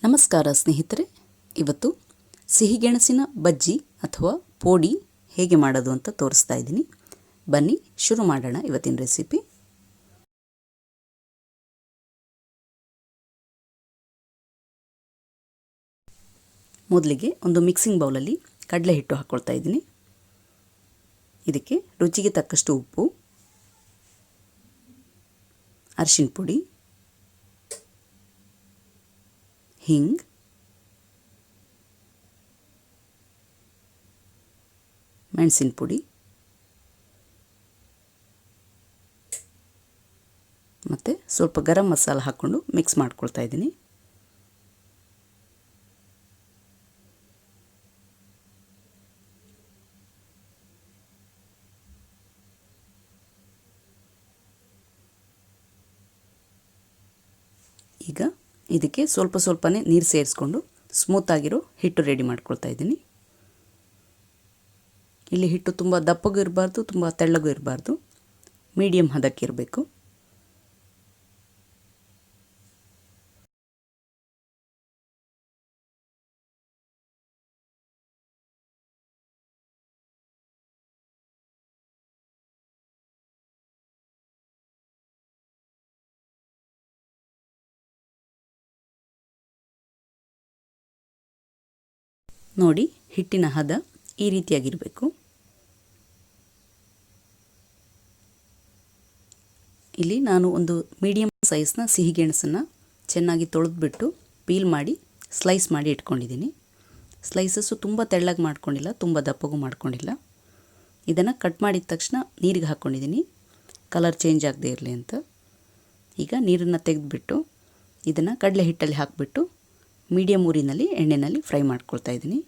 ನಮಸ್ಕಾರ ಸ್ನೇಹಿತರೆ, ಇವತ್ತು ಸಿಹಿ ಗೆಣಸಿನ ಬಜ್ಜಿ ಅಥವಾ ಪೋಡಿ ಹೇಗೆ ಮಾಡೋದು ಅಂತ ತೋರಿಸ್ತಾ ಇದ್ದೀನಿ. ಬನ್ನಿ ಶುರು ಮಾಡೋಣ ಇವತ್ತಿನ ರೆಸಿಪಿ. ಮೊದಲಿಗೆ ಒಂದು ಮಿಕ್ಸಿಂಗ್ ಬೌಲಲ್ಲಿ ಕಡಲೆ ಹಿಟ್ಟು ಹಾಕ್ಕೊಳ್ತಾ ಇದ್ದೀನಿ. ಇದಕ್ಕೆ ರುಚಿಗೆ ತಕ್ಕಷ್ಟು ಉಪ್ಪು, ಅರಿಶಿನ ಪುಡಿ, ಹಿಂಗ್, ಮೆಣಸಿನ ಪುಡಿ ಮತ್ತು ಸ್ವಲ್ಪ ಗರಂ ಮಸಾಲ ಹಾಕ್ಕೊಂಡು ಮಿಕ್ಸ್ ಮಾಡ್ಕೊಳ್ತಾ ಇದ್ದೀನಿ. ಈಗ ಇದಕ್ಕೆ ಸ್ವಲ್ಪನೇ ನೀರು ಸೇರಿಸ್ಕೊಂಡು ಸ್ಮೂತಾಗಿರೋ ಹಿಟ್ಟು ರೆಡಿ ಮಾಡ್ಕೊಳ್ತಾ ಇದ್ದೀನಿ. ಇಲ್ಲಿ ಹಿಟ್ಟು ತುಂಬ ದಪ್ಪಗೂ ಇರಬಾರ್ದು, ತುಂಬ ತೆಳ್ಳಗೂ ಇರಬಾರ್ದು, ಮೀಡಿಯಮ್ ಹದಕ್ಕಿರಬೇಕು. ನೋಡಿ, ಹಿಟ್ಟಿನ ಹದ ಈ ರೀತಿಯಾಗಿರಬೇಕು. ಇಲ್ಲಿ ನಾನು ಒಂದು ಮೀಡಿಯಮ್ ಸೈಜ್ನ ಸಿಹಿ ಗೆಣಸನ್ನು ಚೆನ್ನಾಗಿ ತೊಳೆದ್ಬಿಟ್ಟು ಪೀಲ್ ಮಾಡಿ ಸ್ಲೈಸ್ ಮಾಡಿ ಇಟ್ಕೊಂಡಿದ್ದೀನಿ. ಸ್ಲೈಸಸ್ಸು ತುಂಬ ತೆಳ್ಳಗೆ ಮಾಡ್ಕೊಂಡಿಲ್ಲ, ತುಂಬ ದಪ್ಪಗೂ ಮಾಡ್ಕೊಂಡಿಲ್ಲ. ಇದನ್ನು ಕಟ್ ಮಾಡಿದ ತಕ್ಷಣ ನೀರಿಗೆ ಹಾಕ್ಕೊಂಡಿದ್ದೀನಿ, ಕಲರ್ ಚೇಂಜ್ ಆಗದೆ ಇರಲಿ ಅಂತ. ಈಗ ನೀರನ್ನು ತೆಗೆದುಬಿಟ್ಟು ಇದನ್ನು ಕಡಲೆ ಹಿಟ್ಟಲ್ಲಿ ಹಾಕಿಬಿಟ್ಟು ಮೀಡಿಯಮ್ ಊರಿನಲ್ಲಿ ಎಣ್ಣೆಯಲ್ಲಿ ಫ್ರೈ ಮಾಡ್ಕೊಳ್ತಾ ಇದ್ದೀನಿ.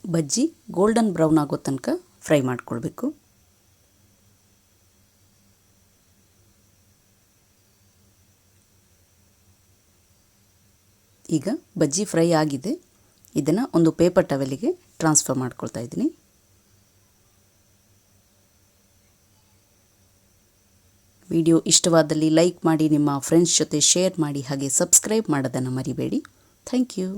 ಬಜ್ಜಿ ಗೋಲ್ಡನ್ ಬ್ರೌನ್ ಆಗೋ ತನಕ ಫ್ರೈ ಮಾಡ್ಕೊಳ್ಬೇಕು. ಈಗ ಬಜ್ಜಿ ಫ್ರೈ ಆಗಿದೆ. ಇದನ್ನು ಒಂದು ಪೇಪರ್ ಟವೆಲಿಗೆ ಟ್ರಾನ್ಸ್ಫರ್ ಮಾಡ್ಕೊಳ್ತಾ ಇದ್ದೀನಿ. ವಿಡಿಯೋ ಇಷ್ಟವಾದಲ್ಲಿ ಲೈಕ್ ಮಾಡಿ, ನಿಮ್ಮ ಫ್ರೆಂಡ್ಸ್ ಜೊತೆ ಶೇರ್ ಮಾಡಿ, ಹಾಗೆ ಸಬ್ಸ್ಕ್ರೈಬ್ ಮಾಡೋದನ್ನು ಮರಿಬೇಡಿ. Thank you.